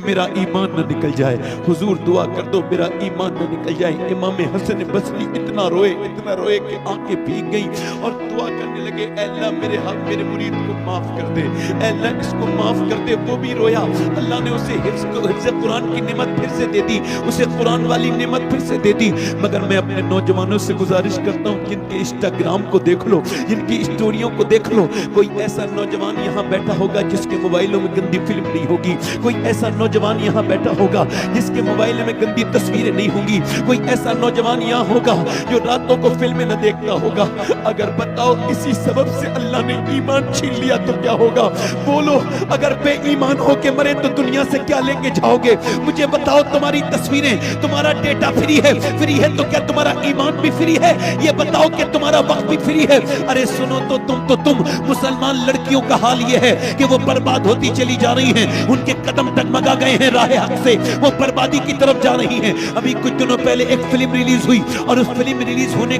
میرا ایمان نہ نکل جائے. حضور دعا کر دو میرا ایمان نہ نکل جائے. امام حسن بصری اتنا روئے کہ آنکھیں بھیگ گئیں اور دعا کرنے لگے اے اللہ میرے مرید کو معاف کر دے, اے اللہ اس کو معاف کر دے. وہ بھی رویا. اللہ نے اسے حفظ قرآن کی نعمت پھر سے دے دی, اسے قرآن والی نعمت پھر سے دے دی. مگر میں اپنے نوجوانوں سے گزارش کرتا ہوں جن کے انسٹاگرام کو دیکھ لو, جن کی اسٹوریوں کو دیکھ لو, کوئی ایسا نوجوان یہاں بیٹھا ہوگا جس کے موبائلوں میں گندی فلم نہیں ہوگی. کوئی ایسا نوجوان یہاں بیٹھا ہوگا جس کے موبائل میں گندی تصویریں نہیں ہوں گی. کوئی ایسا نوجوان یہاں ہوگا جو راتوں کو فلمیں نہ دیکھتا ہوگا. اگر بتاؤ اسی سبب سے اللہ نے ایمان چھین لیا تو کیا ہوگا؟ بولو اگر بے ایمان ہو کے مرے تو دنیا سے کیا لیں گے جاؤ گے؟ مجھے بتاؤ تمہاری تصویریں, تمہارا ڈیٹا فری ہے تو کیا تمہارا ایمان بھی فری ہے؟ یہ بتاؤ کہ تمہارا وقت بھی فری ہے؟ ارے سنو تو تم مسلمان لڑکیوں کا حال یہ ہے کہ وہ برباد ہوتی چلی جا رہی ہیں. ان کے قدم ڈگمگا گئے ہیں راہ حق سے, وہ بربادی کی طرف جا رہی ہیں. ابھی کچھ دنوں پہلے ایک فلم ریلیز ہوئی اور اس فلم ریلیز ہونے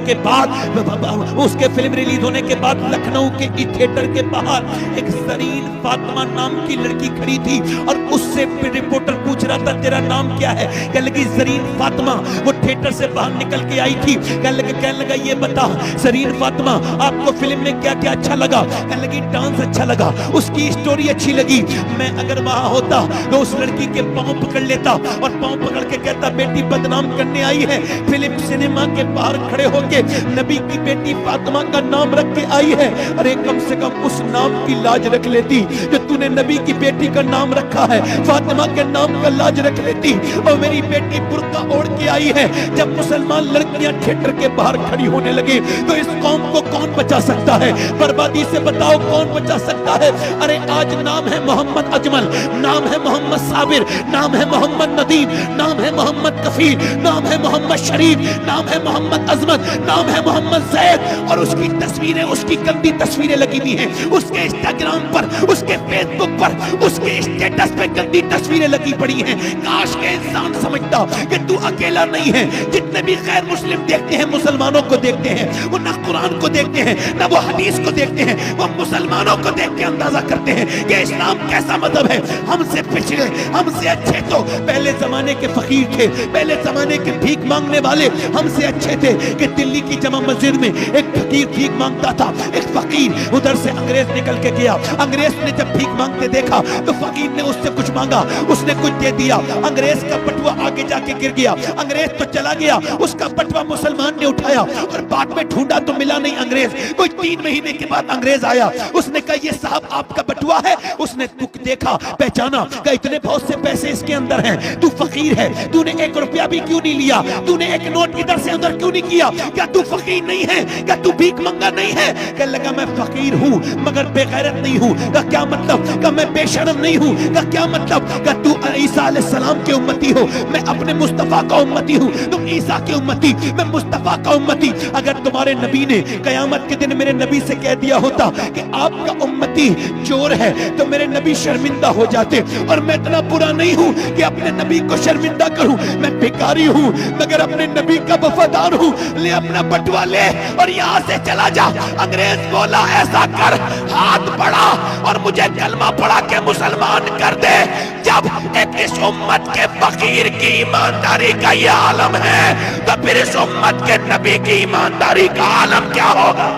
کے بعد لکھنؤ کے تھیٹر کے باہر ایک زرین فاطمہ نام کی لڑکی کھڑی تھی اور اس سے رپورٹر پوچھ رہا تھا تیرا نام کیا ہے؟ کہنے لگی زرین فاطمہ. وہ تھیٹر سے باہر نکل کے آئی تھی. کہنے لگا یہ بتا زرین فاطمہ آپ کو فلم میں کیا کیا اچھا لگا؟ کہنے لگی ڈانس اچھا لگا, اس کی اسٹوری اچھی لگی. میں اگر وہاں ہوتا تو اس لڑکی کے پاؤں پکڑ لیتا اور پاؤں پکڑ کے کہتا بیٹی بدنام کرنے آئی ہے, فلم سینما کے باہر کھڑے ہو کے نبی کی بیٹی فاطمہ کا نام رکھ کے آئی ہے. ارے کم سے کم اس نام کی لاج رکھ لیتی جو تو نے نبی کی بیٹی کا نام رکھا ہے, فاطمہ کے نام کا لاج رکھ لیتی. اور میری بیٹی برقع اوڑھ کے آئی ہے. جب مسلمان لڑکیاں تھیٹر کے باہر کھڑی ہونے لگے تو اس قوم کو کون بچا سکتا ہے؟ بربادی سے بتاؤ کون بچا سکتا ہے؟ ارے آج نام ہے محمد اجمل, نام ہے محمد صابر, نام ہے محمد ندیم, نام ہے محمد کفیل, نام ہے محمد شریف, نام ہے محمد عظمت, نام ہے محمد زید, اور اس کی تصویریں, اس کی گندی تصویریں لگی ہوئی ہیں. اس کے انسٹاگرام پر, اس کے فیس بک پر, اس کے اسٹیٹس پہ گندی تصویریں لگی پڑی ہیں. کاش کے انسان سمجھتا کہ تو اکیلا نہیں ہے. جتنے بھی غیر مسلم دیکھتے ہیں مسلمانوں کو دیکھتے ہیں, وہ نہ قرآن کو دیکھتے ہیں نہ وہ حدیث کو دیکھتے ہیں, وہ مسلمانوں کو دیکھ کے اندازہ کرتے ہیں کہ اسلام کیسا مذہب ہے. ہم سے پچھلے, ہم سے اچھے تو پہلے زمانے کے فقیر تھے, پہلے زمانے کے بھیک مانگنے والے ہم سے اچھے تھے. کہ دلی کی جامع مسجد میں ایک فقیر بھیک مانگتا تھا, ایک فقیر ادھر سے انگریز نکل کے گیا. انگریز نے جب بھیک مانگتے دیکھا تو فقیر نے اس سے کچھ مانگا, اس نے کچھ دے دیا. انگریز کا بٹوا آگے جا کے گر گیا, انگریز تو چلا گیا, اس کا بٹوا مسلمان نے اٹھایا اور بعد میں ڈھونڈا تو ملا نہیں انگریز. کوئی 3 مہینے کے بعد انگریز آیا, اس نے کہا یہ صاحب آپ کا بٹوا ہے. اس نے دیکھا, پہچانا, کہ اتنے بہت سے پیسے اس کے اندر ہیں, تو فقیر ہے, تو نے 1 روپیہ بھی کیوں نہیں لیا, تو نے 1 نوٹ ادھر سے ادھر کیوں نہیں کیا؟ کیا تو فقیر نہیں ہے؟ کیا تو بھیک منگا نہیں ہے؟ کہنے لگا میں فقیر ہوں مگر بے غیرت نہیں ہوں. کا کیا مطلب؟ کہ میں بے شرم نہیں ہوں. کا کیا مطلب؟ کہ تو عیسیٰ علیہ السلام کے امتی ہو, میں اپنے مصطفیٰ کا امتی ہوں, تم عیسیٰ کے امتی, میں مصطفیٰ کا امتی. اگر تمہارے نبی نے قیامت کے دن میرے نبی سے کہہ دیا ہوتا کہ آپ کا امتی چور ہے تو میرے نبی شرمندہ ہو جاتے, اور میں اتنا برا نہیں ہوں کہ اپنے نبی کو شرمندہ کروں. میں بھکاری ہوں مگر اپنے نبی کا وفادار ہوں. لے اپنا بٹوا لے اور یہاں سے چلا جا. انگریز بولا ایسا کر, ہاتھ بڑھا اور مجھے کلمہ پڑھا کے مسلمان کر دے. جب ایک اس امت کے فقیر کی ایمانداری کا یہ عالم ہے تو پھر اس امت کے نبی کی ایمانداری کا عالم کیا ہوگا؟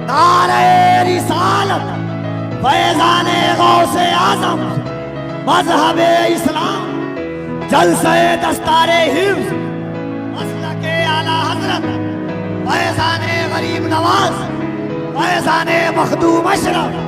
نعرہ رسالت, فیضان غوث اعظم, مذہب اسلام, جلسہ دستار حفظ, مسلک اعلی حضرت, فیضان غریب نواز, فیضان مخدوم اشرف.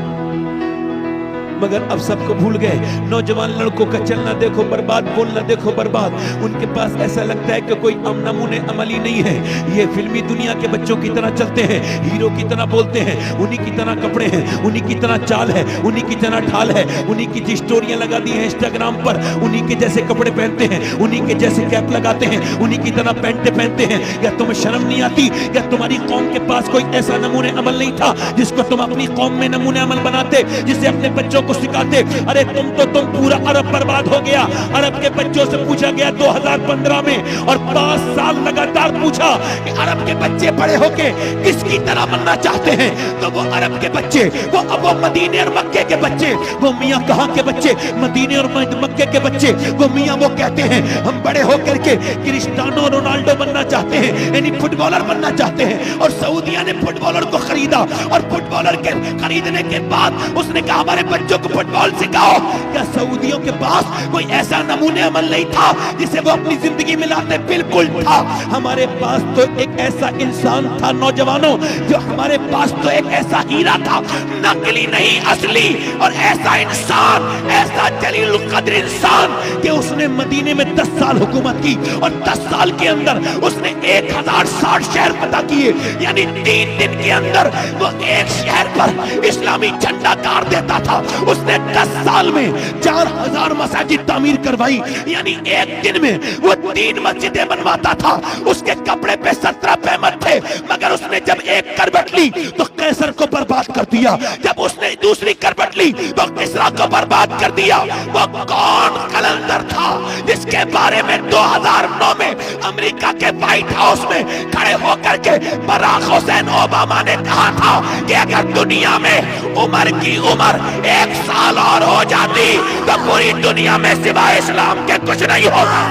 مگر اب سب کو بھول گئے. نوجوان لڑکوں کا چلنا دیکھو برباد, بولنا دیکھو برباد. ان کے پاس ایسا لگتا ہے کہ کوئی نمونے عملی نہیں ہے. یہ فلمی دنیا کے بچوں کی طرح چلتے ہیں, ہیرو کی طرح بولتے ہیں, انہی کی طرح کپڑے ہیں, انہی کی طرح چال ہے, انہی کی طرح ڈھال ہے, انہی کی جو سٹوریاں لگا دی ہیں انسٹاگرام پر, انہی کے جیسے کپڑے پہنتے ہیں, انہی کے جیسے کیپ لگاتے ہیں, انہی کی طرح پینٹیں پہنتے ہیں. یا تمہیں شرم نہیں آتی؟ یا تمہاری قوم کے پاس کوئی ایسا نمونے عمل نہیں تھا جس کو تم اپنی قوم میں نمونے عمل بناتے, جسے اپنے بچوں को सिखाते। अरे तुम पूरा अरब बर्बाद हो गया। अरब के बच्चों से पूछा गया 2015 में और 5 साल लगातार पूछा कि अरब के बच्चे बड़े होके किसकी तरह बनना चाहते हैं। तो वो अरब के बच्चे, वो मदीने और मक्के के बच्चे, वो मियाँ कहाँ के बच्चे, मदीने और मक्के के बच्चे, वो मियाँ वो कहते हैं हम बड़े होकर के क्रिस्टियानो रोनाल्डो बनना चाहते हैं, यानी फुटबॉलर बनना चाहते हैं। और सऊदिया ने फुटबॉलर को खरीदा और फुटबॉलर के खरीदने के बाद उसने कहा हमारे बच्चों को फुटबॉल सिखाओ। क्या सऊदियों के पास कोई ऐसा नमूने अमल नहीं था जिसे वो अपनी जिंदगी में लाते? बिल्कुल था। हमारे पास तो एक ऐसा इंसान था नौजवानों, जो हमारे पास तो एक ऐसा हीरा था, नकली नहीं असली। और ऐसा इंसान, ऐसा जलील कद्र इंसान कि उसने मदीने में 10 साल हुकूमत की और 10 साल के अंदर उसने 1060 शहर फतह किए। यानी 3 दिन के अंदर वो एक शहर पर इस्लामी झंडा गाड़ देता था। उसने 10 साल में 4000 मस्जिद तामीर करवाई। यानी एक दिन में वो 3 मस्जिदें बनवाता था। उसके कपड़े पे 17 पैमत थे, मगर उसने जब एक करवट ली तो कैसर को बर्बाद कर दिया। जब उसने दूसरी करवट ली तो किसरा को बर्बाद कर दिया। वो कौन कलंदर था जिसके बारे में 2009 में अमेरिका के व्हाइट हाउस में खड़े होकर के बराक हुसैन ओबामा ने कहा था कि अगर दुनिया में उमर की उम्र 1 साल और हो जाती तो पूरी दुनिया में सिवाय इस्लाम के कुछ नहीं होगा।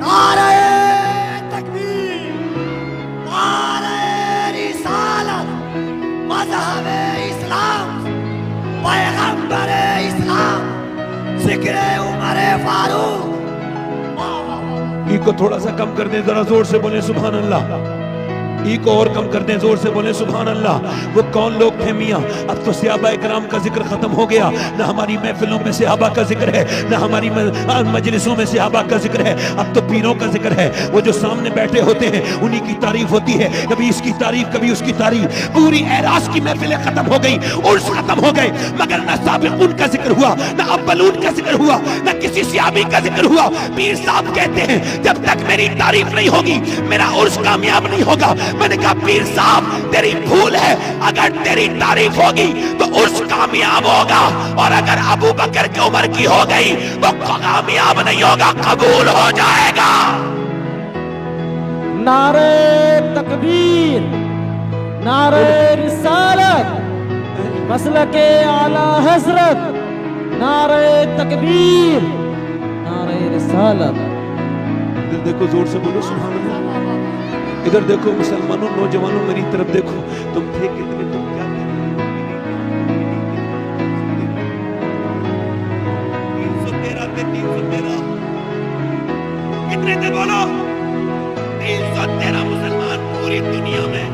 नारे तकबीर, नारे रिसालत, मज़हब इस्लाम, पैगंबर इस्लाम, जिक्र उमर फारूक। ई को थोड़ा सा कम कर दें, जरा जोर से बोले सुभान अल्लाह। ई को और कम कर दें, जोर से बोले सुभान अल्लाह। वो कौन लोग थे मियाँ? अब तो सहाबा इकराम का जिक्र खत्म हो गया। न हमारी महफिलों में सहाबा का जिक्र है, न हमारी मजलिसों में सहाबा का जिक्र है। अब तो पीरों का जिक्र है। वो जो सामने बैठे होते हैं उन्हीं की तारीफ होती है, कभी इसकी तारीफ कभी उसकी तारीफ। पूरी एरास की महफिलें खत्म हो गई, उर्स खत्म हो गए, मगर न साबिक़ून का जिक्र हुआ, न अव्वलून का जिक्र हुआ, न किसी सहाबी का जिक्र हुआ। पीर साहब कहते हैं जब तक मेरी तारीफ नहीं होगी मेरा उर्स कामयाब नहीं होगा। मैंने कहा पीर साहब तेरी भूल है, अगर तेरी तारीफ होगी तो उर्स कामयाब होगा, और अगर अबू बकर की उम्र की हो गई तो कामयाब नहीं होगा, कबूल हो जाएगा। नारे तकबीर, नारे रिसालत, मसलके आला हजरत, नारे तकबीर, नारे रिसालत। इधर देखो, जोर से बोलो सुभान अल्लाह। इधर देखो मुसलमानों, नौजवानों, मेरी तरफ देखो। तुम थे कितने, तुम क्या थे? 313 थे, 313। कितने थे बोलो? 313 मुसलमान पूरी दुनिया में।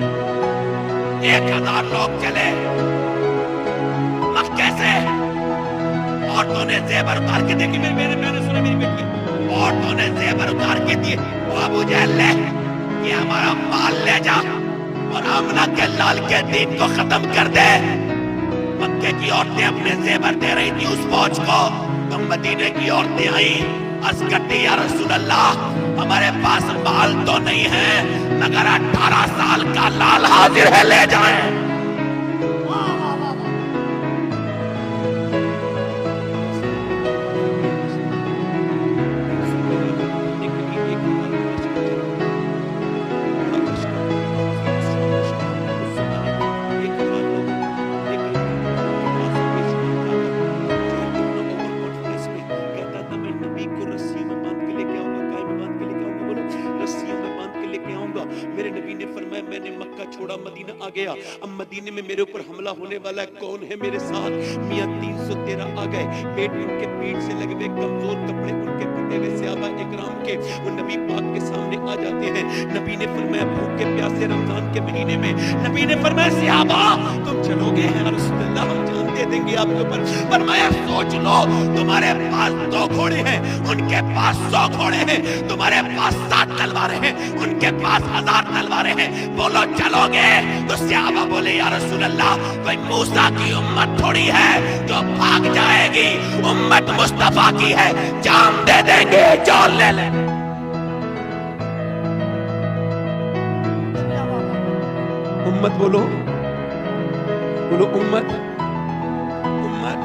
1000 लोग चले मक्के से। औरतों ने जेवर उतार के देखी, मैंने सुना मेरी बेटी, औरतों ने जेवर उतार के दिए। वो अबू जहल ले, ये हमारा माल ले जा और आमना के लाल के दीन को खत्म कर दे। मक्के की औरतें अपने जेवर दे रही थी उस फौज को, तो मदीने की औरतें आई, अर्ज करती या रसूल अल्लाह हमारे पास माल तो नहीं है, मगर 18 साल का लाल हाजिर है, ले जाएं। मेरे नबी ने फरमाया मैंने मक्का छोड़ा, मदीना आ गया। अब मदीने में मेरे ऊपर हमला होने वाला है, कौन है मेरे साथ? मियां 313 आ गए। पेट उनके पीठ से लगे हुए कमजोर कपड़े उनके फटे हुए सहाबा इकराम के वो नबी पाक के सामने आ जाते हैं। नबी ने फरमाया भूखे प्यासे रमजान के महीने में, नबी ने फरमाया सहाबा तुम चलोगे हैं रसूल अल्लाह, हम जान दे देंगे आपके ऊपर। फरमाया सोच लो, तुम्हारे पास 2 घोड़े हैं, उनके पास 100 घोड़े हैं, तुम्हारे पास 60 तलवारें हैं, उनके पास 1000 तलवारें हैं, बोलो चलोगे? तो सहाबा बोले या रसूल अल्लाह कोई मूसा की उम्मत थोड़ी है जो भाग जाएगी, उम्मत मुस्तफा की है, जान दे देंगे, जान ले ले। उम्मत बोलो, बोलो उम्मत, उम्मत।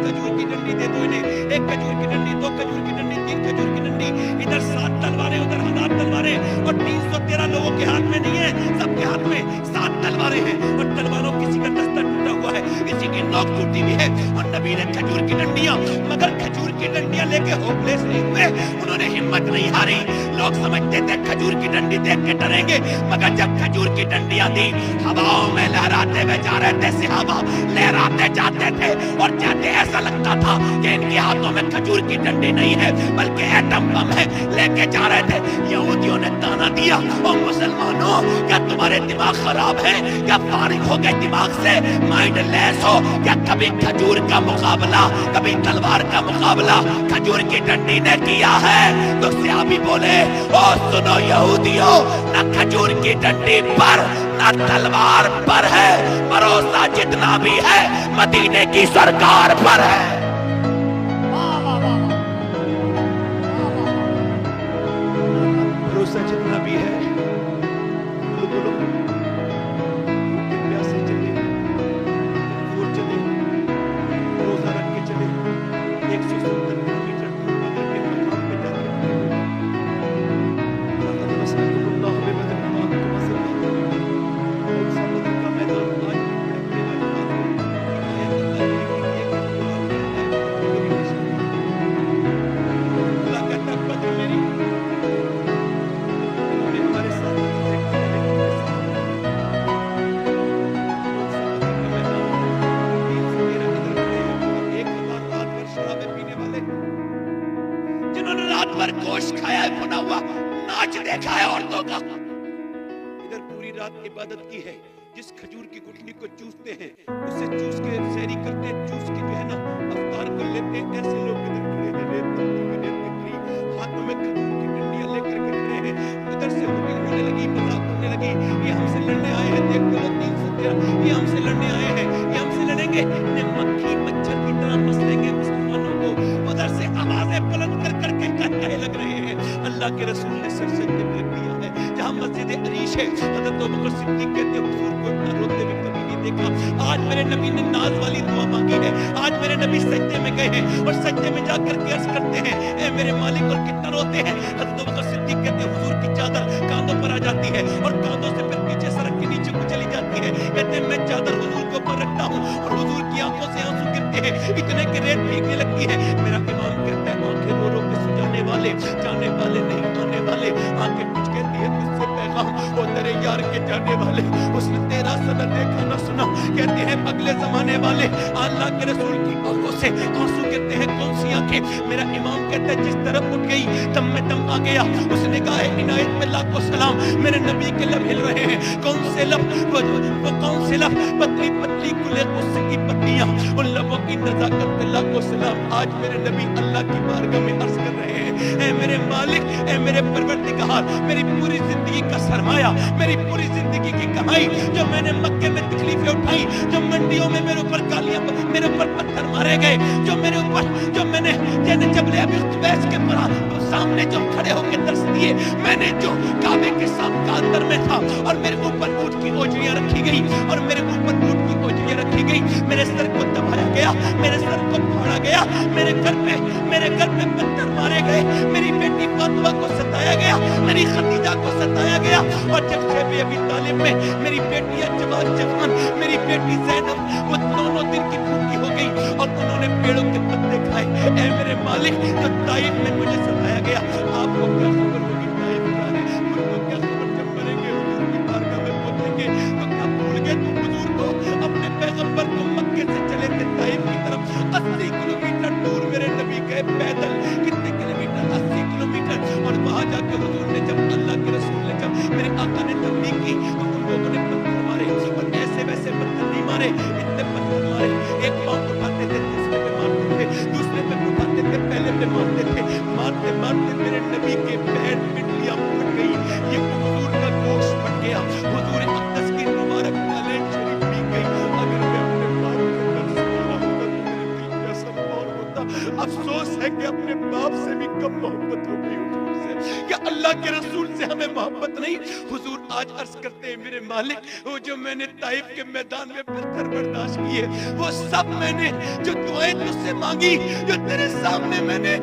खजूर की डंडी दे दो इन्हें, एक खजूर की डंडी, दो खजूर की डंडी, तीन खजूर की डंडी, इधर 7 तलवारें, उधर 1000 तलवारें, और 313 लोगों के हाथ में नहीं है, सबके हाथ में 7 तलवारें हैं, और तलवारों किसी का दस्ता टूटा हुआ है, किसी की नोक टूटी हुई है, और नबी ने खजूर की डंडियां, मगर खजूर की डंडियां लेके होपलेस नहीं हुए, उन्होंने हिम्मत नहीं हारी। लोग समझते थे खजूर की डंडी देख के डरेंगे, मगर जब खजूर की डंडियां दी, हवाओं में लहराते हुए जा रहे थे सहाबा, लहराते जाते थे और जाते ऐसा लगता था कि इनके हाथों में खजूर की डंडी नहीं है बल्कि एटम बम है, लेके जा रहे थे। यहूदियों ने ताना दिया, ओ मुसलमानों, क्या तुम्हारे दिमाग खराब है, क्या फारिग हो गए दिमाग से, माइंड लेस हो क्या? कभी खजूर का मुकाबला, कभी तलवार का मुकाबला खजूर की डंडी ने किया है? तो सहाबी बोले, ओ सुनो यहूदियों, न खजूर की डंडी पर न तलवार पर है, भरोसा जितना भी है मदीने की सरकार पर है। भरोसा जितना भी है, बोलो भूखे प्यासे चले, दूर चले, रोजा रख के चले, 170 किलोमीटर दूर बदर के मकाम पे जाके देखा है औरतों का, इधर पूरी रात इबादत की है, जिस खजूर की गुठली को चूसते हैं उसे चूस के सहरी करते हैं, चूस के जो है ना अफ्तार कर लेते हैं। ऐसे लोग इधर खड़े हैं, हाथों में खजूर की डंडियां लेकर के खड़े हैं, इधर से होने लगी, मजाक होने लगी, ये हमसे लड़ने आए हैं, देखते हो 313, ये हमसे लड़ने आए हैं, ये हमसे लड़ेंगे, इन्हें मक्खी मच्छर की तरह मसलेंगे मुसलमानों को। उधर से आवाजें बुलंद कर करके कहने लग रहे हैं। अल्लाह के रसूल ने सर सजदे में रख दिया है, जहां मस्जिद अरीश है, हज़रत अबू बकर सिद्दीक कहते हैं हुजूर को इतना रोते हुए कभी नहीं देखा। आज मेरे नबी ने नाज वाली दुआ मांगी है, आज मेरे नबी सजदे में गए हैं और सजदे में जाकर के अर्ज करते हैं, ए मेरे मालिक, और कितना रोते हैं। हज़रत अबू बकर सिद्दीक कहते हैं हुजूर की चादर कांधों पर आ जाती है और कांधों से फिर पीछे सड़क के नीचे को चली जाती है। कहते हैं मैं चादर हुजूर के ऊपर रखता हूँ और हुजूर की आंखों से आंसू गिरते हैं, इतने की रेत भीगने लगती है। मेरा इमाम कहता है आंखें रो रो के सुझाने वाले, जाने वाले नहीं आने वाले, आंखें कुछ कहती है किससे पैगाम, वो तेरे यार के जाने वाले, उसने तेरा सदा देखा ना सुना। कहते हैं अगले जमाने वाले, अल्लाह के रसूल की आंखों से आंसू गिरते हैं। कौन सी आंखें? मेरा इमाम कहता है जिस तरफ उठ गई दम में दम आ गया। उसने कहा है इनायत में लाखों सलाम, मेरे नबी के लब हिल रहे हैं। कौन से लब? वो कौन से लब? पतली पतली कुले गुस्से की पत्तियां, उन लबों की नजाकत पे लाखों सलाम। आज मेरे नबी अल्लाह की बारगाह में अर्ज कर रहे हैं, ऐ मेरे मालिक, ऐ मेरे परवरदिगार, मेरी पूरी जिंदगी का सरमाया, मेरी पूरी जिंदगी की कमाई, जो मैंने मक्के में तकलीफें उठाई, जो मंडियों में मेरे ऊपर गालियां, मेरे ऊपर पत्थर मारे गए, जो मेरे ऊपर, जो मैंने जैसे जबले अभी बैस के सामने जो खड़े होकर दर्श दिए, मैंने जो काबे के सामने अंदर में था और मेरे ऊपर ऊंट की ओजरियां रखी गई और मेरे ऊपर ऊंट की ओजरियां रखी गई, मेरे सर को दबाया गया, मेरे सर को फाड़ा गया, मेरे घर पे पत्थर मारे गए, मेरी बेटी फातिमा को सताया गया, मेरी खदीजा को सताया गया, और जब शैब अबी तालिब में मेरी बेटियां जवान, मेरी बेटी ज़ैनब, वो दोनों दिन की भूखी हो गई और उन्होंने पेड़ों के पत्ते खाए। ऐ मेरे मालिक, जो ताइफ में मुझे सताया गया, आपको क्या खबर होगी ताइफ का है? मुझको क्या खबर जब मरेंगे हुजूर की बारगाह में पहुंचेंगे तो क्या भूल गए तुम हुजूर को, अपने पैगंबर को मक्के से चले थे ताइफ की तरफ, 80 किलोमीटर दूर मेरे नबी गए पैदल। कितने किलोमीटर? 80 किलोमीटर। और वहां जाके हुजूर ने जब अल्लाह के रसूल ने जब मेरे आका ने तबलीग की तो उन लोगों ने पत्थर मारे और ऐसे वैसे पत्थर नहीं मारे, इतने पत्थर मारे, एक पांव उठाते थे दूसरे पे मारते थे, दूसरे पे उठाते थे पहले पे मारते थे, मारते मारते मेरे नबी के पैर पिंडलियां फट गई, ये हुजूर का गोश्त फट गया, हुजूर अक़दस की मुबारक नलें शरीफ पी गई। अगर मैं अपने बाप के दर से वाला होता तो मेरे दिल में ऐसा और होता। अफसोस है कि अपने बाप से भी कम मोहब्बत हो गई हुजूर से। या اللہ کے رسول سے ہمیں محبت نہیں. حضور آج عرض کرتے ہیں میرے مالک وہ جو میں نے طائف کے میدان میں پتھر برداشت کیے وہ سب میں نے جو دعائیں تجھ سے مانگی جو تیرے سامنے میں نے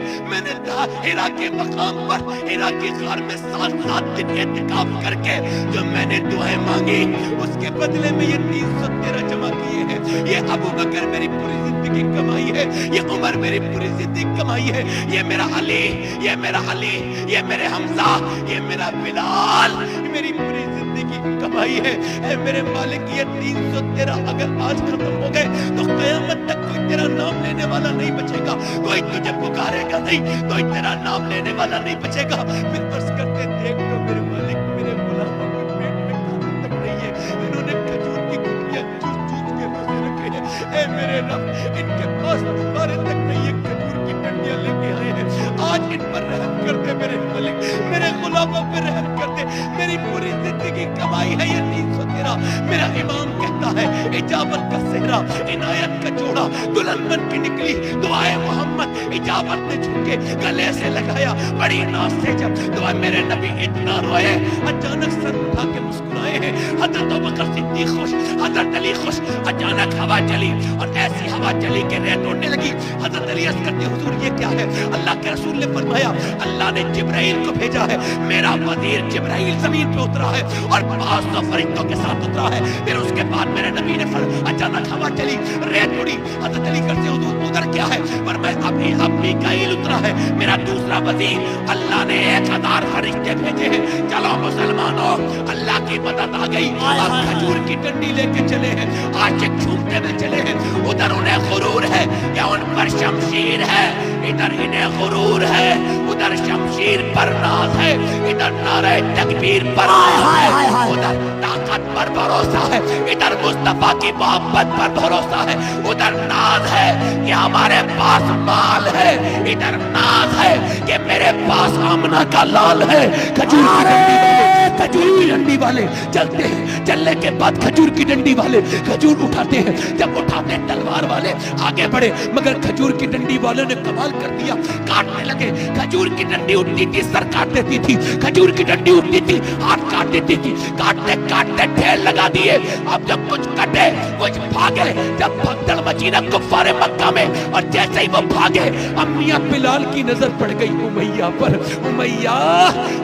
ہیرا کے مقام پر ہیرا کی غار میں 7 دن اعتکاف کر کے جو میں نے دعائیں مانگی اس کے بدلے میں یہ 313 جمع کیے ہیں. یہ ابو بکر میری پوری زندگی کمائی ہے, یہ عمر میری پوری زندگی کمائی ہے, یہ میرا علی, یہ میرا علی, یہ میرے حمزہ, یہ میرا بلال, میری پوری زندگی کمائی ہے. اے میرے مالک یہ 313 اگر آج ختم ہو گئے تو قیامت تک کوئی تیرا نام لینے والا نہیں بچے گا, کوئی تجھے پکارے گا نہیں, کوئی تیرا نام لینے والا نہیں بچے گا. پھر عرض کرتے دیکھ لو میرے مالک میرے غلاموں کے پیٹ میں کھانے تک نہیں ہے, انہوں نے کھجور کی گٹلیاں چوس چوس کے روزے رکھے ہیں. اے میرے رب ان کے پاس تمہارے تک نہیں ہے, کھجور کی ڈنڈیاں لے کے آئے ہیں. آج ان پر رحم کر دے میرے مالک, میرے غلاموں پر رحم کر دے. میری پوری زندگی کمائی ہے یہ 313. میرا امام کہتا ہے اجابت کا صحرا عنایت کا جوڑا دلہن بن کے نکلی دعائے محمد اجابت نے جھکے گلے سے لگایا بڑی ناز سے جب دعا میرے نبی اتنا روئے اچانک سر اٹھا کے مسکرائے ہیں. حضرت ابوبکر صدیق خوش, حضرت علی خوش. اچانک ہوا چلی اور ایسی ہوا چلی کہ ریت اڑنے لگی. حضرت علی عرض کرتے حضور یہ کیا ہے؟ اللہ کے رسول نے فرمایا اللہ نے جبرائیل کو بھیجا ہے, میرا وزیر جبرائیل زمین پہ اترا ہے اور 500 فرشتوں کے ساتھ اترا ہے. پھر اس کے بعد میرے نبی نے اچانک ہوا چلی ریت اڑی. حضرت علی کرتے حضور ادھر کیا ہے؟ پر میں اب میکائیل اترا ہے میرا دوسرا وزیر, اللہ نے 1000 فرشتے بھیجے ہیں. چلو مسلمانوں اللہ کی مدد آ گئی. آپ کھجور کی ڈنڈی لے کے چلے ہیں, عاشق جھومتے میں چلے ہیں. ادھر انہیں غرور ہے کہ ان پر شمشیر ہے, ادھر انہیں غرور ہے, ادھر شمشیر پر ناز ہے, ادھر نعرہ تکبیر پر ناز ہے, ادھر طاقت پر بھروسہ ہے, ادھر مصطفیٰ کی محبت پر بھروسہ ہے, ادھر ناز ہے کہ ہمارے پاس مال ہے, ادھر ناز ہے کہ میرے پاس آمنہ کا لال ہے. کھجور کی ڈنڈی والے چلتے ہیں, چلنے کے بعد کھجور کی ڈنڈی والے کھجور اٹھاتے ہیں. جب اٹھاتے ہیں تلوار والے آگے بڑھے, مگر کھجور کی ڈنڈی والوں نے کمال کر دیا, کاٹنے لگے. کھجور کی ڈنڈی اٹھتی تھی سر کاٹ دیتی تھی, کھجور کی ڈنڈی اٹھتی تھی ہاتھ کاٹ دیتی تھی, کاٹتے کاٹتے ڈھیر لگا دیے. اب جب کچھ کٹے کچھ بھاگے, جب بھگدڑ مچی نا کفار مکہ میں, اور جیسے ہی وہ بھاگے امیہ بلال کی نظر پڑ گئی امیہ پر. امیہ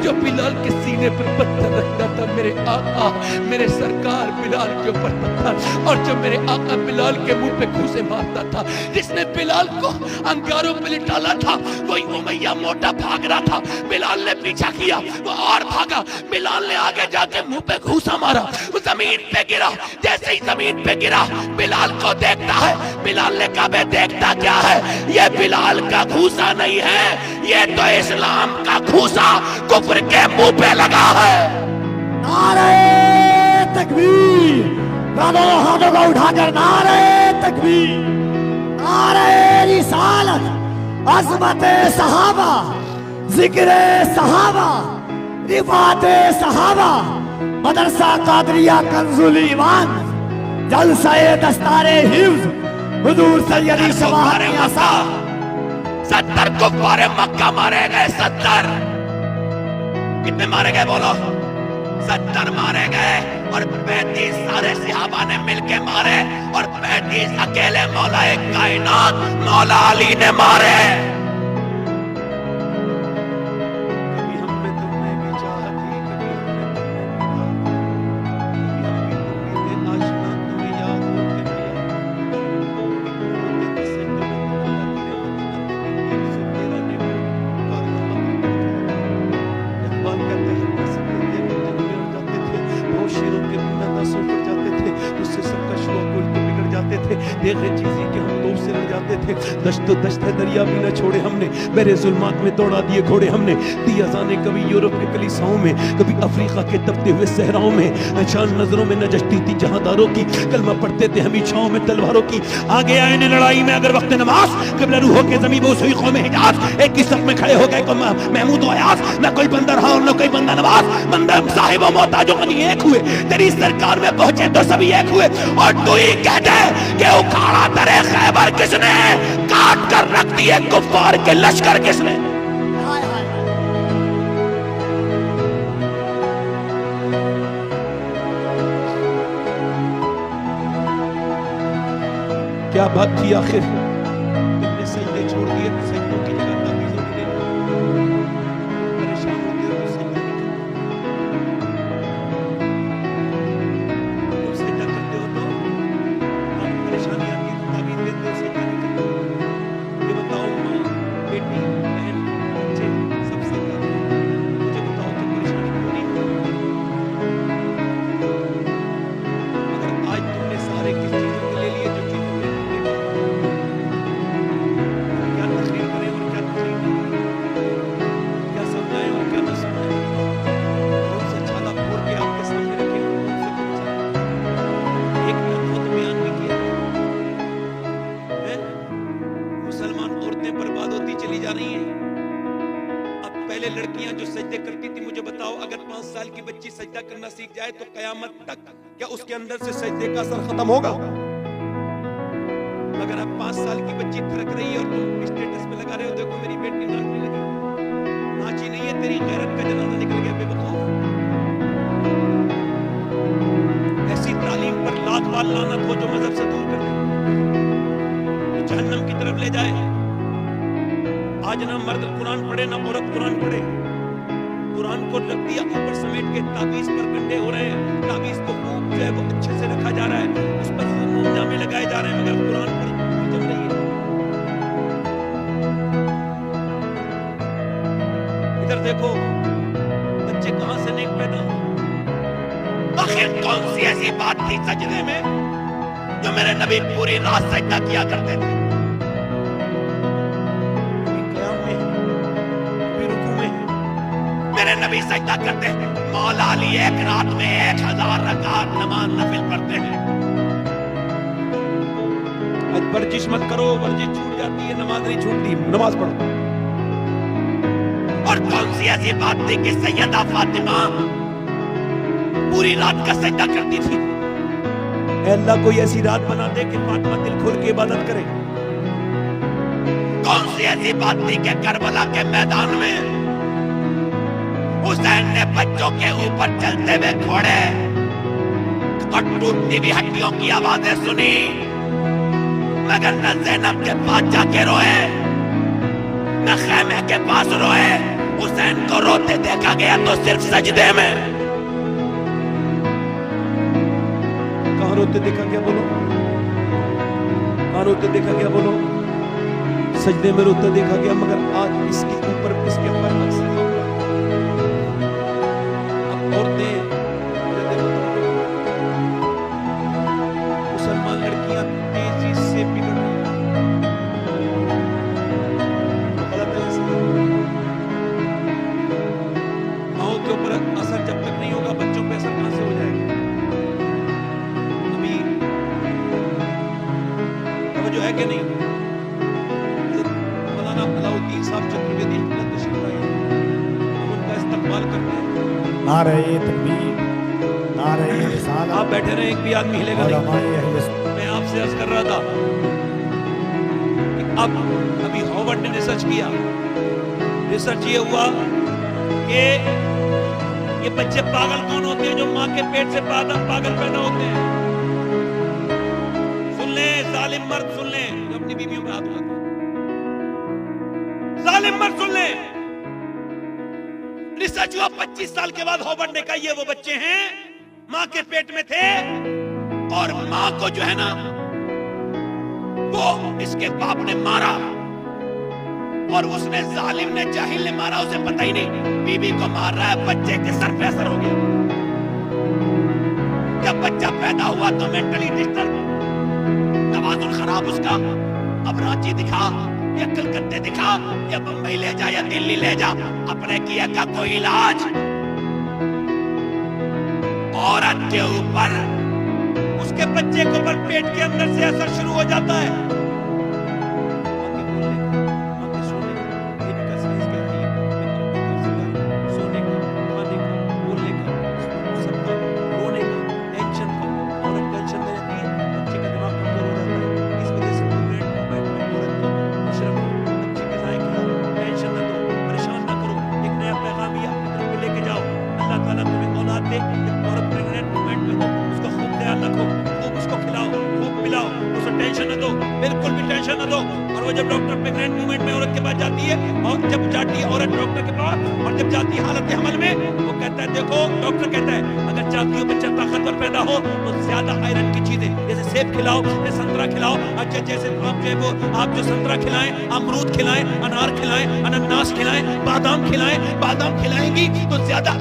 جو بلال کے سینے پر پتھر رکھتا تھا, میرے آقا میرے سرکار بلال کے اوپر پتھر, اور جو میرے آقا بلال کے منہ پہ گھوسے مارتا تھا, جس نے بلال کو انگاروں پہ لٹالا تھا وہی امیہ موٹا بھاگ رہا تھا. بلال نے پیچھا کیا, وہ اور بھاگا, بلال نے آگے جا کے منہ پہ گھوسا مارا, وہ زمین پہ گرا. جیسے ہی زمین پہ گرا بلال کو دیکھتا ہے, بلال نے کہا بے دیکھتا کیا ہے, یہ بلال کا گھوسا نہیں ہے, یہ تو اسلام کا گھوسا کفر کے منہ پہ لگا ہے. نعرہ تکبیر, دونوں ہاتھوں کو اٹھا کر نعرہ تکبیر, نعرہ رسالت, عظمت صحابہ, ذکر صحابہ, رفعت صحابہ, مدرسہ قادریہ کنز الایمان, جلسہ دستار حفظ حضور سید شواہد یاسا. 70 کفار مکہ مارے گئے, 70 کتنے مارے گئے بولو؟ 70 مارے گئے, اور 35 سارے صحابہ نے مل کے مارے, اور 35 اکیلے مولا کائنات مولا علی نے مارے. کبھی ہم نے تمہیں بھی چاہا تھی, کبھی ہم نے تمہیں بھی کبھی ہم بھی آشنا تمہیں یاد ہوتے دیکھے چیزیں کہ ہم دور سے لڑ جاتے تھے. دشت و دشت ہے دریا بھی نہ چھوڑے ہم نے, میرے ظلمات میں دوڑا دیے گھوڑے ہم نے. دی اذانیں کبھی یورپ کے کلیساؤں میں, کبھی افریقہ کے تپتے ہوئے صحراؤں میں, نشان نظروں میں نجشتی تھی جہاں داروں کی, کلمہ پڑھتے تھے ہمیں چھاؤں میں تلواروں کی. آگے آئے نے لڑائی میں اگر وقت نماز, قبلہ روحوں کے زمین بوس ہوئی قوم حجاز. ایک ہی صف میں کھڑے ہو گئے محمود و ایاز, نہ کوئی بندہ رہا اور نہ کوئی بندہ نواز. بندہ صاحب و محتاج و غنی ایک ہوئے, تیری سرکار میں پہنچے تو سبھی ایک ہوئے. اور تو ہی کہتے کہ اکھاڑا درے خیبر کس نے, کاٹ کر رکھ دیے کفار کے لشکر کس نے. کیا بات تھی آخر؟ تم نے سجدے چھوڑ دیے تو سجدوں کی جگہ تعویذوں کی لے لی. پریشان ہوتے ہو تو سجدہ نہیں کرتے. تم سجدہ کرتے ہو تو پریشانی آتی ہے تو تعویذ دیتے ہو، سجدہ نہیں کرتے. یہ بتاؤ ماں، بیٹی، بہن، بچے سب سجدہ کرتے ہیں. مجھے بتاؤ تو پریشانی کیوں نہیں ہوتی؟ مگر آج تم نے سارے کس چیزوں کے لے لیے جو چیزوں کے لیے کیا تقریر کریں اور کیا تقریر نہ کریں، کیا سمجھائیں اور کیا نہ سمجھائیں، کون سے چھالا پھوڑ کے آپ کے سامنے رکھیں اور کون سے پوچھیں. ایک نے خود بیان بھی کیا ہے مسلمان عورتیں برباد ہوتی چلی جا رہی ہیں. اب پہلے لڑکیاں جو سجدے کرتی تھی، مجھے بتاؤ اگر 5 سال کی بچی سجدہ کرنا سیکھ جائے تو قیامت تک کیا اس کے اندر سے سجدے کا اثر ختم ہوگا؟ مگر اب 5 سال کی بچی تھرک رہی ہے اور تم اسٹیٹس پہ لگا رہے ہو دیکھو میری بیٹی ناچنے لگی. ناچی نہیں ہے، تیری غیرت کا جنازہ نکل گیا بے وقوف. ایسی تعلیم پر لات وال لعنت ہو جو مذہب سے دور کر دے، جہنم کی طرف لے جائے. آج نہ مرد قرآن پڑھے نہ عورت قرآن پڑھے. قرآن کو رکھ دیا اوپر سمیٹ کے، تعویذ پر گنڈے ہو رہے ہیں. تعویذ کو خوب جو ہے وہ اچھے سے رکھا جا رہا ہے، اس پر خوب جامے لگائے جا رہے ہیں، مگر قرآن پر جم رہی ہے. ادھر دیکھو بچے کہاں سے نیک پیدا. آخر کون سی ایسی بات تھی سجدے میں جو میرے نبی پوری رات سجدہ کیا کرتے تھے؟ میرے نبی سجدہ کرتے ہیں. مولا علی ایک رات میں 1000 رکعت نماز نفل پڑھتے ہیں. آج ورزش مت کرو، ورزش چھوٹ جاتی ہے، نماز نہیں چھوٹتی. نماز پڑھو. اور کون سی ایسی بات تھی کہ سیدہ فاطمہ پوری رات کا سجدہ کرتی تھی؟ اے اللہ کوئی ایسی رات بنا دے کہ فاطمہ دل کھول کے عبادت کرے. کون سی ایسی بات تھی کہ کربلا کے میدان میں حسین نے بچوں کے اوپر چلتے ہوئے گھوڑے اور ٹوٹتی بھی ہڈیوں کی آوازیں سنی، مگر نہ زینب کے پاس جا کے روئے نہ خیمے کے پاس روئے. حسین کو روتے دیکھا گیا تو صرف سجدے میں. کہاں روتے دیکھا گیا بولو؟ کہاں روتے دیکھا گیا بولو؟ سجدے میں روتے دیکھا گیا. مگر آج اس کے اوپر اس کے برعکس مسلمان لڑکیاں تیزی سے بگڑ رہی ہیں. غلط ہے ایسا. ماؤں کے اوپر اثر جب تک نہیں ہوگا بچوں پہ اثر کہاں سے ہو جائے گا؟ ابھی توجہ ہے کہ نہیں؟ مولانا علاء الدین صاحب چترویدی تشریف لائے ہیں، ہم ان کا استقبال کرتے ہیں. نعرہ تکبیر، نعرہ رسالت. آپ بیٹھے رہے، ایک بھی آدمی ہلے گا نہیں. میں آپ سے عرض کر رہا تھا کہ اب ابھی ہاورڈ نے ریسرچ کیا. ریسرچ یہ ہوا کہ یہ بچے پاگل کون ہوتے ہیں جو ماں کے پیٹ سے پاگل پیدا ہوتے ہیں. سن لیں ظالم مرد، سن لیں جو اپنی بیویوں پہ ہاتھ اٹھاتے ہیں. ظالم مرد سن لیں، ریسرچ ہوا 25 سال کے بعد ہاورڈ نے کہا یہ وہ بچے ہیں ماں کے پیٹ میں تھے اور ماں کو جو ہے نا وہ اس کے باپ نے مارا اور اس نے ظالم نے جاہل نے مارا، اسے پتہ ہی نہیں. بی بی کو مار رہا ہے، بچے کے سر پہ اثر ہو گیا. جب بچہ پیدا ہوا تو مینٹلی ڈسٹرب، توازن خراب اس کا. اب رانچی دکھا یا کلکتے دکھا یا بمبئی لے جا یا دلی لے جا، اپنے کیا کا کوئی علاج. عورت کے اوپر اس کے بچے کے اوپر پیٹ کے اندر سے اثر شروع ہو جاتا ہے. سونے کا، کھانے کا، بولنے کا، سب کا، رونے کا، ٹینشن کا. عورت ٹینشن میں رہتی ہے، بچے کا دماغ کمزور ہو جاتا ہے. اس وجہ سے عورت کو مشرف بچے کے ذائقے کھلاؤ، ٹینشن نہ دو، پریشان نہ کرو. ایک نیا پیغام یا اپنے کو لے کے جاؤ. اللہ تعالیٰ تمہیں اولاد دے. ایک عورت پریگننٹ مومنٹ میں ہو، اس کا خوب خیال رکھو، خوب اس کو کھلاؤ، خوب پلاؤ، اسے ٹینشن نہ دو. देखो जब डॉक्टर प्रेग्नेंट मोमेंट में औरत के पास जाती है, और जब जाती है औरत डॉक्टर के पास, और जब जाती है हालत हमल में, वो कहता है देखो, डॉक्टर कहता है अगर चाहती हो बच्चा ताकतवर पैदा हो तो ज्यादा आयरन की चीजें जैसे सेब खिलाओ, जैसे संतरा खिलाओ। अच्छा जैसे आप जो वो आप जो संतरा खिलाएं, अमरूद खिलाएं, अनार खिलाएं, अनानास खिलाएं, बादाम खिलाएं, बादाम खिलाएंगी तो ज्यादा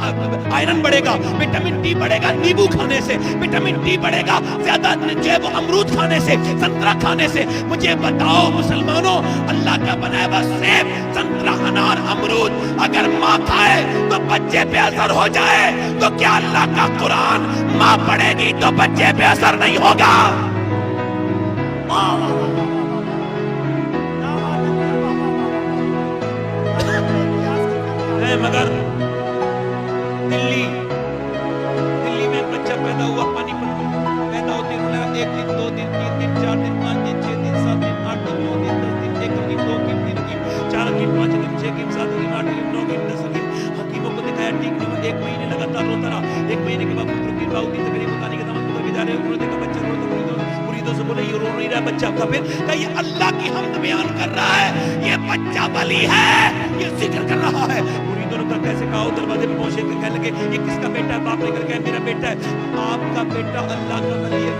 आयरन बढ़ेगा, विटामिन डी बढ़ेगा नींबू खाने से, विटामिन डी बढ़ेगा ज्यादा जो है वो अमरूद खाने से, संतरा खाने से। मुझे बताओ मुसलमानों, अल्लाह का बनाया हुआ सेब, संतरा, अनार, अमरूद अगर माँ खाए तो बच्चे पे असर हो जाए, तो क्या अल्लाह का कुरान माँ पढ़ेगी तो बच्चे पे असर नहीं होगा? मगर दिल्ली में एक बच्चा पैदा हुआ पानीपत में, पैदा होते हुए 1 दिन 2 दिन 3 दिन 4 दिन 5 दिन 6 दिन 7 दिन 8 दिन 9 दिन 10 दिन 1 दिन 2 दिन 3 दिन 4 दिन 5 दिन 6 दिन 7 दिन 8 दिन 9 दिन 10 दिन। हकीमों को दिखाया ठीक नहीं हुआ, 1 महीने लगातार रोता रहा। 1 महीने के बाद रुकीन बाउद्दीन तकरीब बताने के दम को जा रहे हैं, उन्होंने देखा बच्चा रोता, मुरीदों से बोले ये रो नहीं रहा बच्चा का, फिर कहा ये अल्लाह की हमद बयान कर रहा है, ये बच्चा वली है, ये जिक्र कर रहा है। कैसे कहा, दरवाजे पे पहुंचे कहने लगे ये किसका बेटा है? बाप ने करके मेरा बेटा है। आपका बेटा अल्लाह का वली है,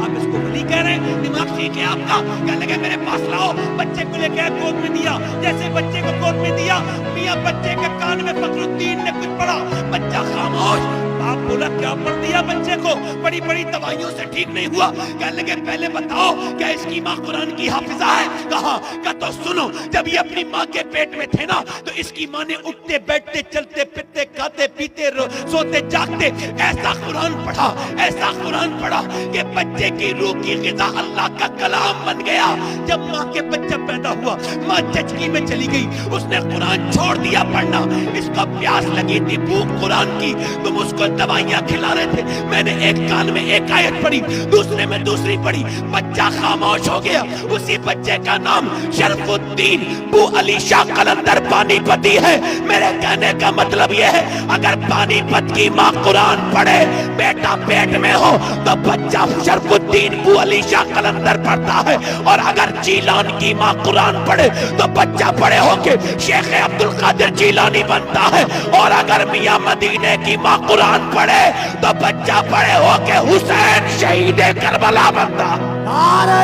आप इसको वली कह रहे हैं? दिमाग ठीक है आपका? कहने लगे मेरे पास लाओ, बच्चे को लेके गोद में दिया, जैसे बच्चे को गोद में दिया, मियां बच्चे के कान में फखरुद्दीन ने कुछ पढ़ा, बच्चा खामोश। बाप बोला क्या पढ़ दिया बच्चे को? बड़ी बड़ी दवाइयों से ठीक नहीं हुआ। कहने लगे पहले बताओ क्या इसकी माँ कुरान की हाफिजा है? कहा तो सुनो, जब ये अपनी माँ के पेट में थे ना, तो इसकी माँ ने उठते बैठते चलते फिरते खाते पीते सोते जागते ऐसा कुरान पढ़ा, ऐसा कुरान पढ़ा कि बच्चे की रूह की ग़िज़ा अल्लाह का कलाम बन गया। जब माँ के बच्चा पैदा हुआ, माँ चचकी में चली गई, उसने कुरान छोड़ दिया पढ़ना। इसको प्यास लगी थी, भूख कुरान की, तुम उसको दवाइयां खिला रहे थे, मैंने एक कान में एक आयत पढ़ी, दूसरे में दूसरी पढ़ी, बच्चा खामोश हो गया। उसी बच्चे का नाम शरफुद्दीन बू अली शाह कलंदर पानीपती है। मेरे कहने का मतलब यह है, अगर पानीपत की माँ कुरान पढ़े, बेटा पेट में हो, तो बच्चा शरफुद्दीन बू अली शाह कलंदर पढ़ता है। और अगर जीलान की माँ कुरान पढ़े, तो बच्चा बड़े होके शेख अब्दुल कादिर जीलानी बनता है। और अगर मियां मदीने की माँ कुरान पढ़े, तो बच्चा बड़े होके हुसैन शहीद करबला बनता। नारे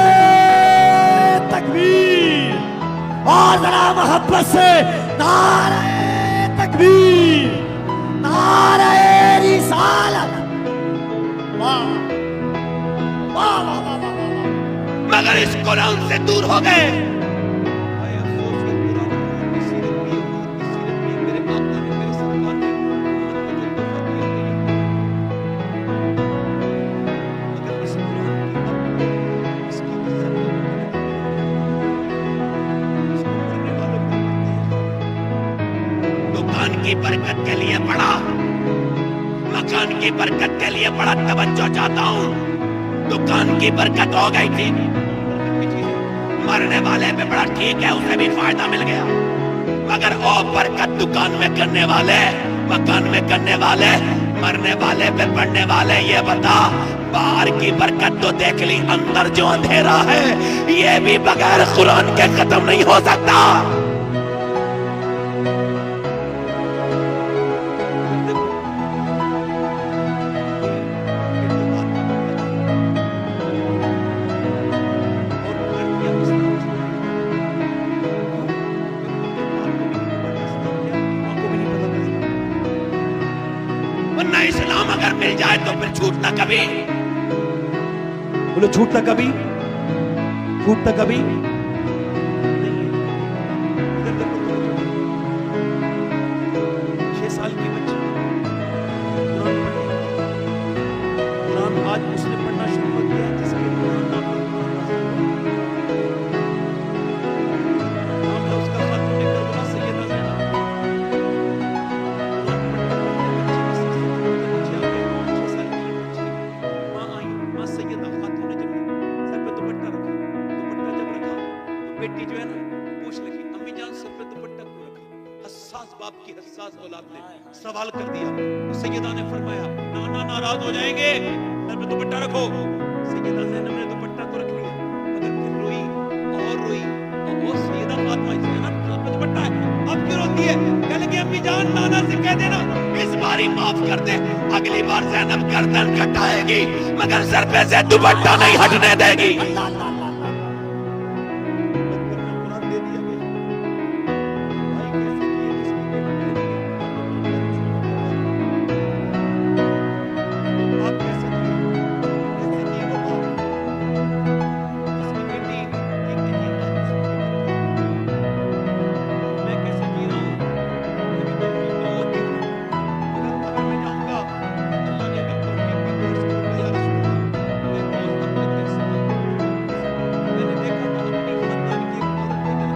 तकबीर, और जरा मोहब्बत से नारे तकबीर, नारे रिसालत। वाह वाह वाह वाह वाह। मगर इस कुरान से दूर हो गए। की बरकत के लिए पढ़ा, मकान की बरकत के लिए बड़ा तवज्जो चाहता हूँ। दुकान की बरकत हो गई थी, मरने वाले पे बड़ा ठीक है, उसे भी फायदा मिल गया। मगर ओ बरकत दुकान में करने वाले, मकान में करने वाले, मरने वाले पे पढ़ने वाले, ये बता बाहर की बरकत तो देख ली, अंदर जो अंधेरा है ये भी बगैर कुरान के खत्म नहीं हो सकता। इस्लाम अगर मिल जाए तो फिर छूटना कभी, बोलो छूटना कभी, छूटना कभी नहीं है। इधर देखो, 6 साल की बच्ची कुरान पढ़ी, कुरान आज उसने पढ़ना शुरू कर दिया जिसके कुरान नाम है उसका खातून करबला सैयदा ज़ैनब। बेटी जो है ना पूछ लगी, अम्मी जान सर पे दुपट्टा क्यों रखा? हसास बाप की हसास औलाद ने सवाल कर दिया। सैयदा ने फरमाया नाना नाराज हो जाएंगे, सर पे दुपट्टा रखो। सैयदा ज़ैनब ने दुपट्टा को रख लिया। तुम्हारी ज़ैनब सर पे दुपट्टा है, अब क्यों रोती है? कह लगी अम्मी जान नाना से कह देना इस बारी माफ कर दे, अगली बार ज़ैनब गर्दन कटाएगी मगर सर पे से दुपट्टा नहीं हटने देगी। अल्लाह अल्लाह अल्लाह अल्लाह। कुरान दे दिया गया। भाई कैसे किए जिसकी आप कैसे किए वो बात उसकी बेटी एक दिन जी रहा है, मैं कैसे जी रहा हूँ अभी तो होती हूँ, अगर कब्र में जाऊँगा अल्लाह ने अगर तौफीक दी तो उसको या रसूल अल्लाह, मैं बहुत अपने दिल से मैंने देखा था अपनी खानदान की एक औरत के घर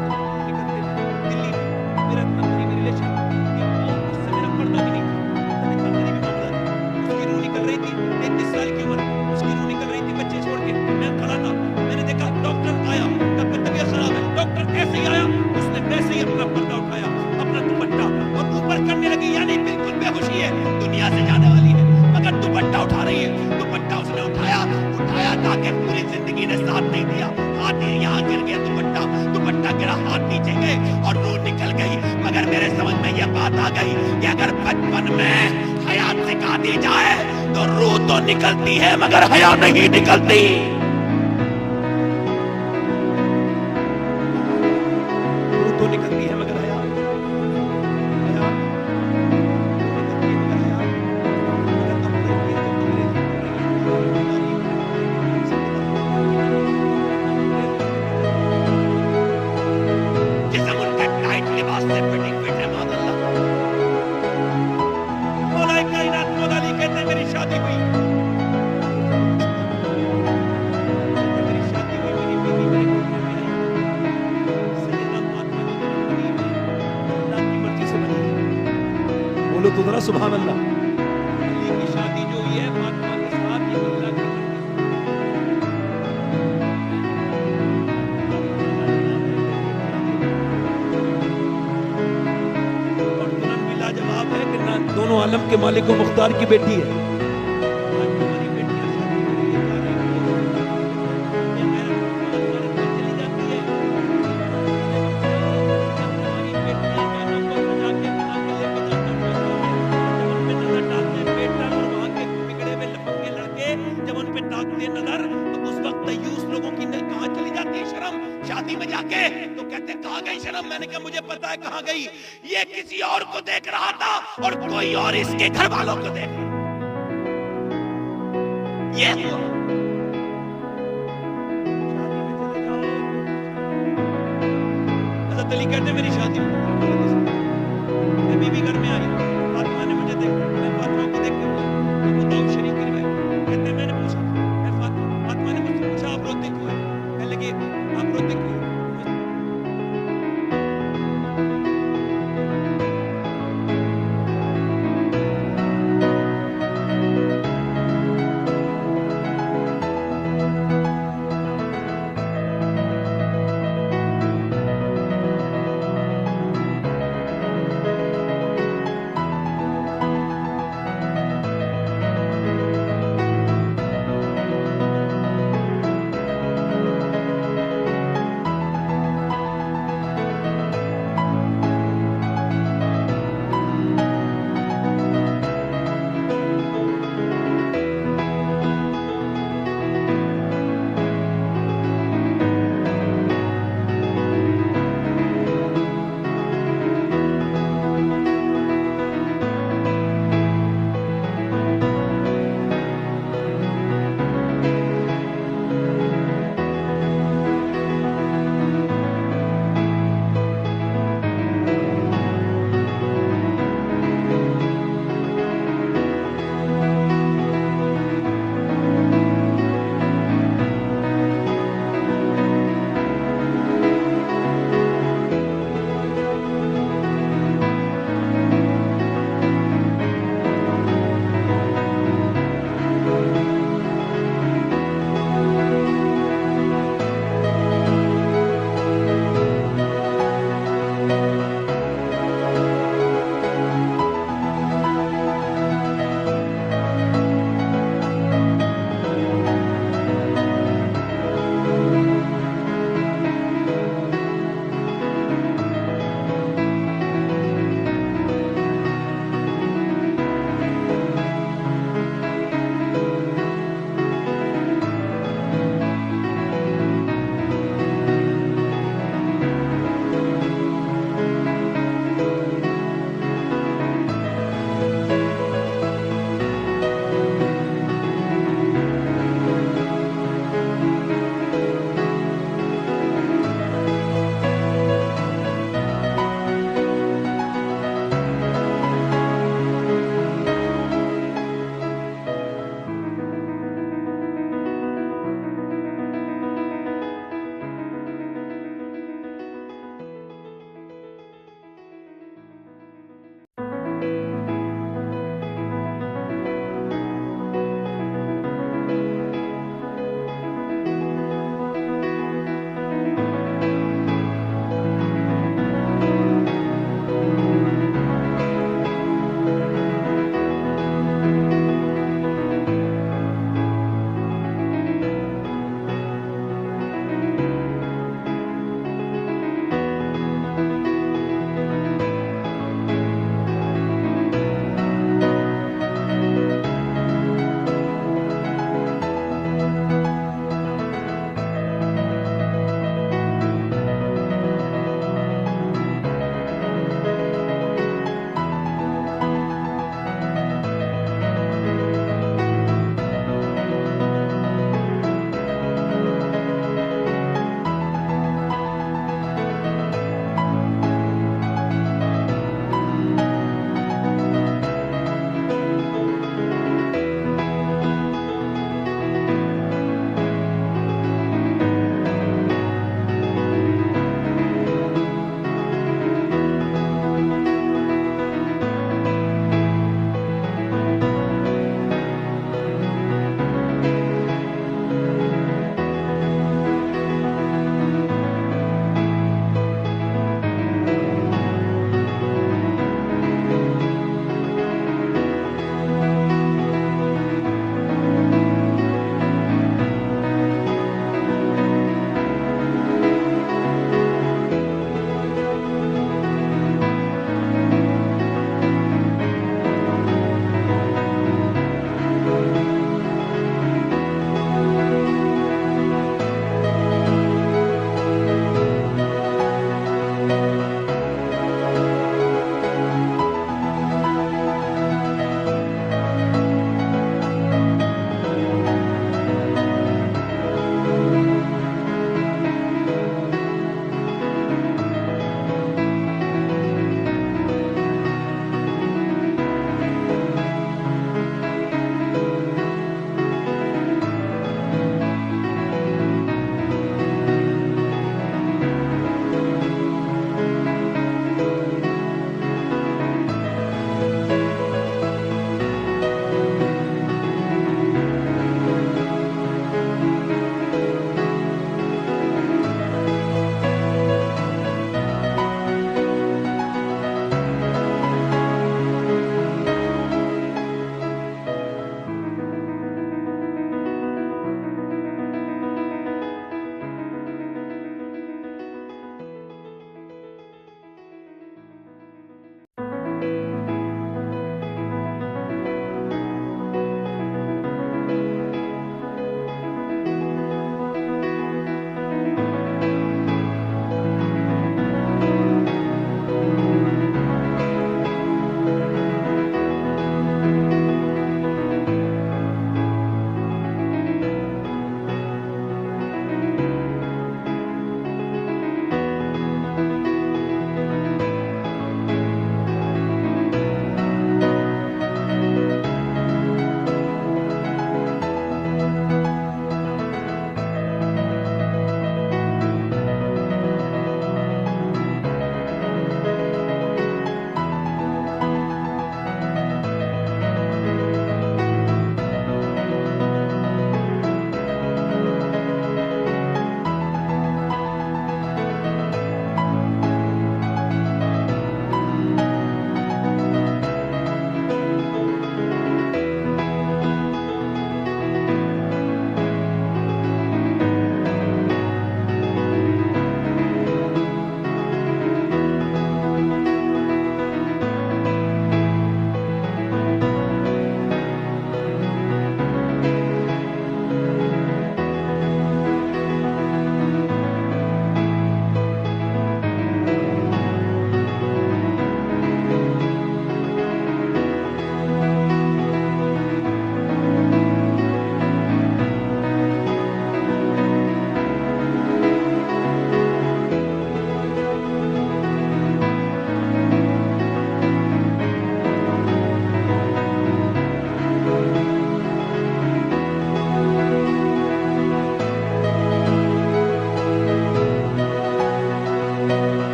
निकलते हुए दिल्ली में, मेरा इतना करीबी रिलेशन कि वो उससे मेरा पर्दा भी नहीं था, मैंने इतना करीबी मामला था, उसकी रूह निकल रही थी 33 साल की उम्र, उसकी रूह निकल रही थी बच्चे छोड़ के, मैं खड़ा था, मैंने देखा डॉक्टर आया, कब तबीयत खराब है, डॉक्टर कैसे ही आया, उसने वैसे ही अपना पर्दा उठाया, अपना दुपट्टा और ऊपर करने लगी, यानी बिल्कुल बेहोशी है, दुनिया से जाने वाली है मगर दुपट्टा उठा रही है, दुपट्टा उसने उठाया ताकि पूरी जिंदगी ने साथ नहीं दिया, हाथ यहाँ गिर गया, दुपट्टा गिरा, हाथ नीचे गए और रूह निकल गई, मगर मेरे समझ में यह बात आ गई कि अगर बचपन में हया सिखा दी जाए तो रूह तो निकलती है मगर हया नहीं निकलती। रूह तो निकलती है मगर हया निकलती है मगर हया, अगर अपने लिए तो अंग्रेजी बोल रही है, जिसम उनका टाइट लिबास से फिटिंग फिट है मादल्ला। मौलाए कायनात मौला अली कहते हैं मेरी शादी हुई, मेरी शादी हुई, मेरी बीवी मेरे घर में आई, सैयदा फातिमा जो मेरी बीवी है अल्लाह की मर्जी से बनी है, बोलो तो जरा सुभान अल्लाह। अली की शादी जो हुई है फातिमा के साथ ये अल्लाह की मर्जी और दुल्हन भी लाजवाब है कि ना दोनों आलम के मालिक व मुख्तार की बेटी है। आज हमारी बेटियां शादी के लिए जा रही हैं, ये मेरा हमारे घर चली जाती है, हमारी बेटियां बहनों को सजा के बना के लेके जाते हैं, जब उन पे नजर डालते हैं बेटा और वहाँ के बिगड़े हुए लफंगे लड़के जब उन पे ताकते हैं नजर तो उस वक्त तयूस लोगों की कहाँ चली जाती है शर्म, शादी में जाके तो कहते हैं कहाँ गई शर्म, मैंने कहा मुझे पता है कहाँ गई, ये किसी और को देख रहा था और कोई और इसके घर वालों को देख रहा, ये हुआ। शादी में चले जाओ, हज़रत अली कहते हैं मेरी शादी हुई, मैं बीवी घर में आई, फातिमा ने मुझे देखा, मैं फातिमा को देख के अबू दाऊद शरीफ की रिवायत कहते हैं मैंने पूछा, फातिमा ने मुझसे पूछा आप रोते क्यों हैं, कहने लगे आप रोते क्यों